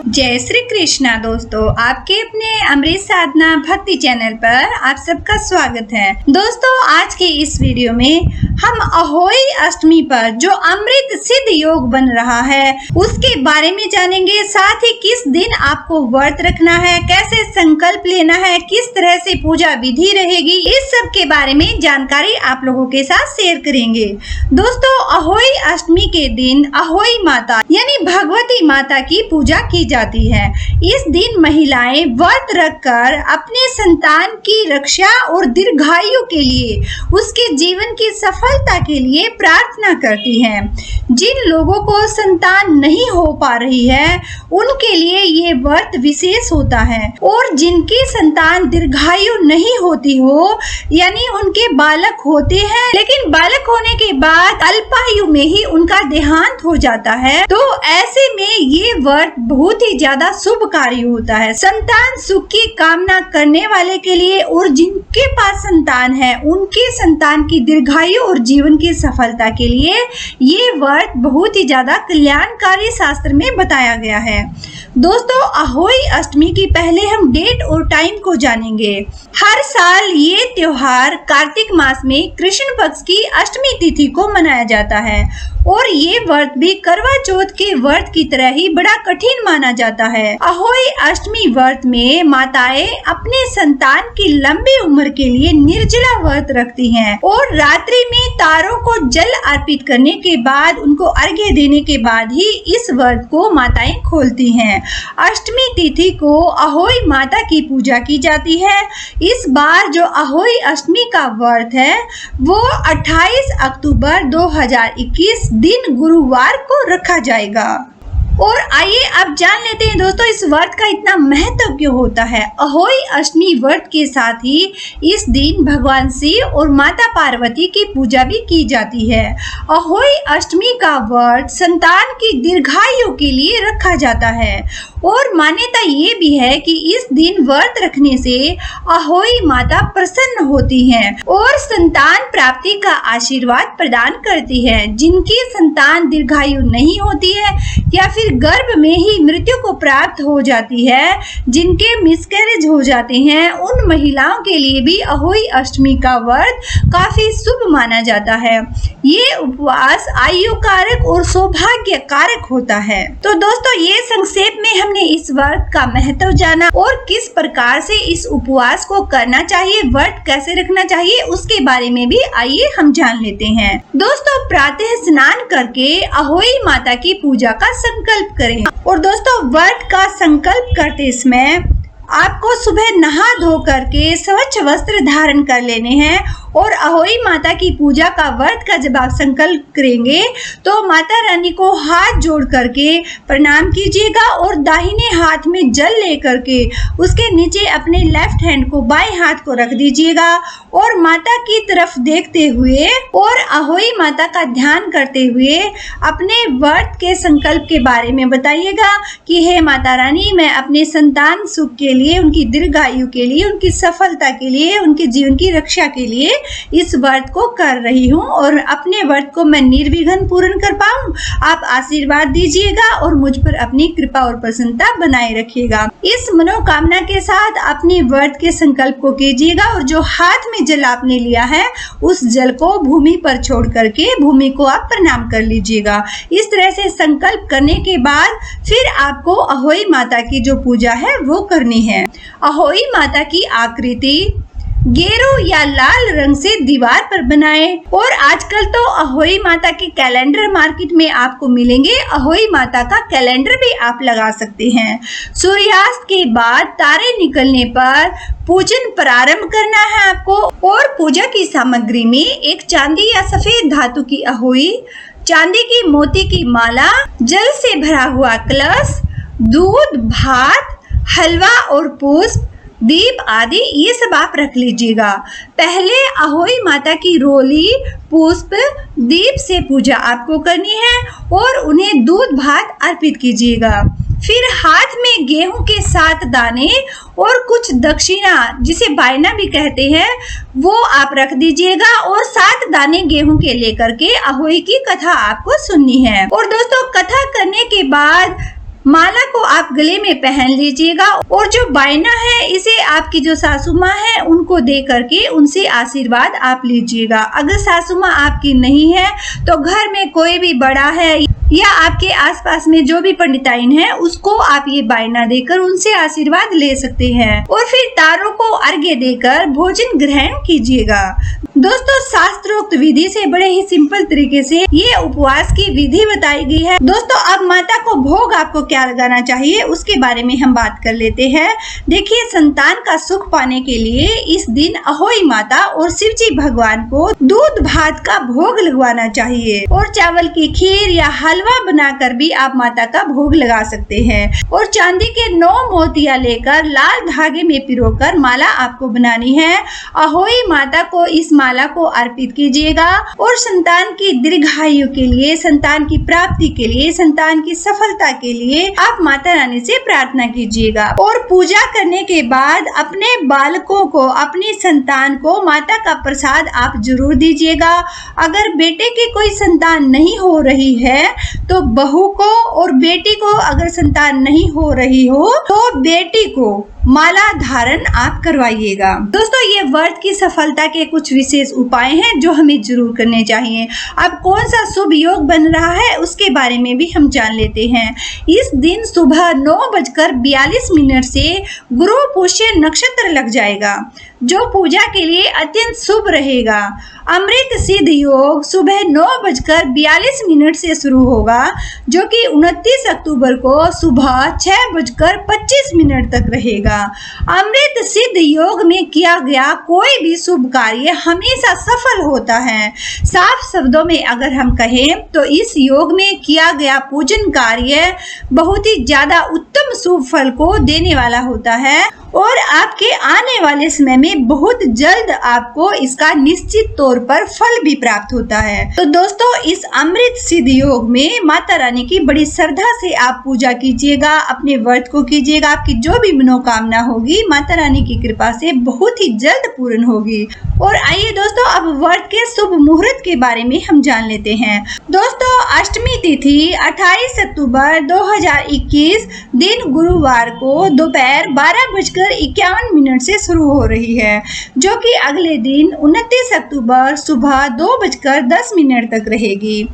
जय श्री कृष्णा दोस्तों, आपके अपने अमृत साधना भक्ति चैनल पर आप सबका स्वागत है। दोस्तों, आज के इस वीडियो में हम अहोई अष्टमी पर जो अमृत सिद्ध योग बन रहा है उसके बारे में जानेंगे। साथ ही किस दिन आपको व्रत रखना है, कैसे संकल्प लेना है, किस तरह से पूजा विधि रहेगी, इस सब के बारे में जानकारी आप लोगों के साथ शेयर करेंगे। दोस्तों, अहोई अष्टमी के दिन अहोई माता यानी भगवती माता की पूजा की जाती है। इस दिन महिलाएं व्रत रखकर अपने संतान की रक्षा और दीर्घायु के लिए, उसके जीवन की सफलता के लिए प्रार्थना करती हैं। जिन लोगों को संतान नहीं हो पा रही है उनके लिए ये व्रत विशेष होता है, और जिनकी संतान दीर्घायु नहीं होती हो यानी उनके बालक होते हैं लेकिन बालक होने के बाद अल्पायु में ही उनका देहांत हो जाता है, तो ऐसे में ये व्रत बहुत ही ज्यादा शुभकारी होता है। संतान सुख की कामना करने वाले के लिए और जिनके पास संतान है उनके संतान की दीर्घायु और जीवन की सफलता के लिए ये व्रत बहुत ही ज्यादा कल्याणकारी शास्त्र में बताया गया है। दोस्तों, अहोई अष्टमी की पहले हम डेट और टाइम को जानेंगे। हर साल ये त्योहार कार्तिक मास में कृष्ण पक्ष की अष्टमी तिथि को मनाया जाता है, और ये व्रत भी करवा चौथ के व्रत की तरह ही बड़ा कठिन माना जाता है। अहोई अष्टमी व्रत में माताएं अपने संतान की लंबी उम्र के लिए निर्जला व्रत रखती हैं, और रात्रि में तारों को जल अर्पित करने के बाद, उनको अर्घ्य देने के बाद ही इस व्रत को माताएं खोलती हैं। अष्टमी तिथि को अहोई माता की पूजा की जाती है। इस बार जो अहोई अष्टमी का व्रत है वो 28 अक्टूबर 2021 दिन गुरुवार को रखा जाएगा। और आइए अब जान लेते हैं दोस्तों, इस व्रत का इतना महत्व क्यों होता है। अहोई अष्टमी व्रत के साथ ही इस दिन भगवान शिव और माता पार्वती की पूजा भी की जाती है। अहोई अष्टमी का व्रत संतान की दीर्घायु के लिए रखा जाता है, और मान्यता ये भी है कि इस दिन व्रत रखने से अहोई माता प्रसन्न होती हैं और संतान प्राप्ति का आशीर्वाद प्रदान करती है। जिनकी संतान दीर्घायु नहीं होती है या फिर गर्भ में ही मृत्यु को प्राप्त हो जाती है, जिनके मिसकैरेज हो जाते हैं, उन महिलाओं के लिए भी अहोई अष्टमी का व्रत काफी शुभ माना जाता है। ये उपवास आयु कारक और सौभाग्य कारक होता है। तो दोस्तों, ये संक्षेप में हमने इस व्रत का महत्व जाना और किस प्रकार से इस उपवास को करना चाहिए, व्रत कैसे रखना चाहिए, उसके बारे में भी आइए हम जान लेते हैं। दोस्तों, प्रातः स्नान करके अहोई माता की पूजा का संकल्प करें। और दोस्तों, व्रत का संकल्प करते समय आपको सुबह नहा धो करके स्वच्छ वस्त्र धारण कर लेने हैं, और अहोई माता की पूजा का व्रत का जब आप संकल्प करेंगे तो माता रानी को हाथ जोड़ करके प्रणाम कीजिएगा, और दाहिने हाथ में जल लेकर के उसके नीचे अपने लेफ्ट हैंड को बाएं हाथ को रख दीजिएगा, और माता की तरफ देखते हुए और अहोई माता का ध्यान करते हुए अपने व्रत के संकल्प के बारे में बताइएगा कि हे माता रानी, मैं अपने संतान सुख के लिए, उनकी दीर्घायु के लिए, उनकी सफलता के लिए, उनके जीवन की रक्षा के लिए इस व्रत को कर रही हूँ, और अपने व्रत को मैं निर्विघ्न पूर्ण कर पाऊँ। आप आशीर्वाद दीजिएगा और मुझ पर अपनी कृपा और प्रसन्नता बनाए रखिएगा। इस मनोकामना के साथ अपने व्रत के संकल्प को कीजिएगा, और जो हाथ में जल आपने लिया है उस जल को भूमि पर छोड़ करके भूमि को आप प्रणाम कर लीजिएगा। इस तरह से संकल्प करने के बाद फिर आपको अहोई माता की जो पूजा है वो करनी है। अहोई माता की आकृति गेरू या लाल रंग से दीवार पर बनाएं, और आजकल तो अहोई माता के कैलेंडर मार्केट में आपको मिलेंगे। अहोई माता का कैलेंडर भी आप लगा सकते हैं। सूर्यास्त के बाद तारे निकलने पर पूजन प्रारंभ करना है आपको, और पूजा की सामग्री में एक चांदी या सफेद धातु की अहोई, चांदी की मोती की माला, जल से भरा हुआ कलश, दूध, भात, हलवा और पुष्प, दीप आदि ये सब आप रख लीजिएगा। पहले अहोई माता की रोली, पुष्प, दीप से पूजा आपको करनी है, और उन्हें दूध भात अर्पित कीजिएगा। फिर हाथ में गेहूं के 7 दाने और कुछ दक्षिणा जिसे बायना भी कहते हैं वो आप रख दीजिएगा और 7 दाने गेहूं के लेकर के अहोई की कथा आपको सुननी है। और दोस्तों कथा करने के बाद माला को आप गले में पहन लीजिएगा और जो बायना है इसे आपकी जो सासू माँ है उनको दे करके उनसे आशीर्वाद आप लीजिएगा। अगर सासू माँ आपकी नहीं है तो घर में कोई भी बड़ा है या आपके आसपास में जो भी पंडिताइन है उसको आप ये बायना देकर उनसे आशीर्वाद ले सकते हैं और फिर तारों को अर्घ्य देकर भोजन ग्रहण कीजिएगा। दोस्तों शास्त्रोक्त विधि से बड़े ही सिंपल तरीके से ये उपवास की विधि बताई गई है। दोस्तों अब माता को भोग आपको क्या लगाना चाहिए उसके बारे में हम बात कर लेते हैं। देखिए संतान का सुख पाने के लिए इस दिन अहोई माता और शिव जी भगवान को दूध भात का भोग लगवाना चाहिए और चावल की खीर या हलवा बनाकर भी आप माता का भोग लगा सकते हैं। और चांदी के 9 मोतिया लेकर लाल धागे में पिरोकर माला आपको बनानी है। अहोई माता को इस माला को अर्पित कीजिएगा और संतान की दीर्घायु के लिए, संतान की प्राप्ति के लिए, संतान की सफलता के लिए आप माता रानी से प्रार्थना कीजिएगा। और पूजा करने के बाद अपने बालकों को, अपनी संतान को माता का प्रसाद आप जरूर दीजिएगा। अगर बेटे की कोई संतान नहीं हो रही है तो बहू को, और बेटी को अगर संतान नहीं हो रही हो तो बेटी को माला धारण आप करवाइएगा। दोस्तों ये व्रत की सफलता के कुछ विशेष उपाय हैं जो हमें जरूर करने चाहिए। अब कौन सा शुभ योग बन रहा है उसके बारे में भी हम जान लेते हैं। इस दिन सुबह 9:42 से गुरु पुष्य नक्षत्र लग जाएगा जो पूजा के लिए अत्यंत शुभ रहेगा। अमृत सिद्ध योग सुबह 9:42 से शुरू होगा जो कि 29 अक्टूबर को सुबह 6:25 तक रहेगा। अमृत सिद्ध योग में किया गया कोई भी शुभ कार्य हमेशा सफल होता है। साफ शब्दों में अगर हम कहें तो इस योग में किया गया पूजन कार्य बहुत ही ज्यादा उत्तम शुभ फल को देने वाला होता है और आपके आने वाले समय में बहुत जल्द आपको इसका निश्चित तौर पर फल भी प्राप्त होता है। तो दोस्तों इस अमृत सिद्ध योग में माता रानी की बड़ी श्रद्धा से आप पूजा कीजिएगा, अपने व्रत को कीजिएगा। आपकी जो भी मनोकामना होगी माता रानी की कृपा से बहुत ही जल्द पूर्ण होगी। और आइए दोस्तों अब व्रत के शुभ मुहूर्त के बारे में हम जान लेते हैं। दोस्तों अष्टमी तिथि 28 अक्टूबर 2021 दिन गुरुवार को दोपहर 12:51 से शुरू हो रही है जो कि अगले दिन 29 अक्टूबर सुबह 2:10 तक रहेगी।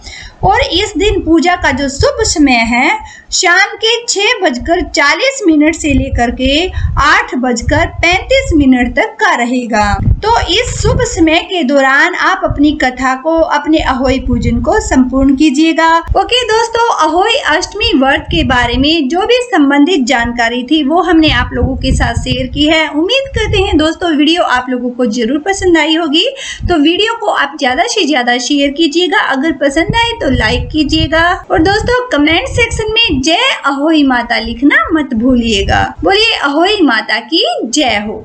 और इस दिन पूजा का जो शुभ समय है शाम के 6:40 से लेकर के 8:35 तक का रहेगा। तो इस शुभ समय के दौरान आप अपनी कथा को, अपने अहोई पूजन को संपूर्ण कीजिएगा। ओके दोस्तों अहोई अष्टमी व्रत के बारे में जो भी संबंधित जानकारी थी वो हमने आप लोगों के साथ शेयर की है। उम्मीद करते हैं दोस्तों वीडियो आप लोगों को जरूर पसंद आई होगी। तो वीडियो को आप ज्यादा से ज्यादा शेयर कीजिएगा, अगर पसंद आए तो लाइक कीजिएगा और दोस्तों कमेंट सेक्शन में जय अहोई माता लिखना मत भूलिएगा। बोलिए अहोई माता की जय हो।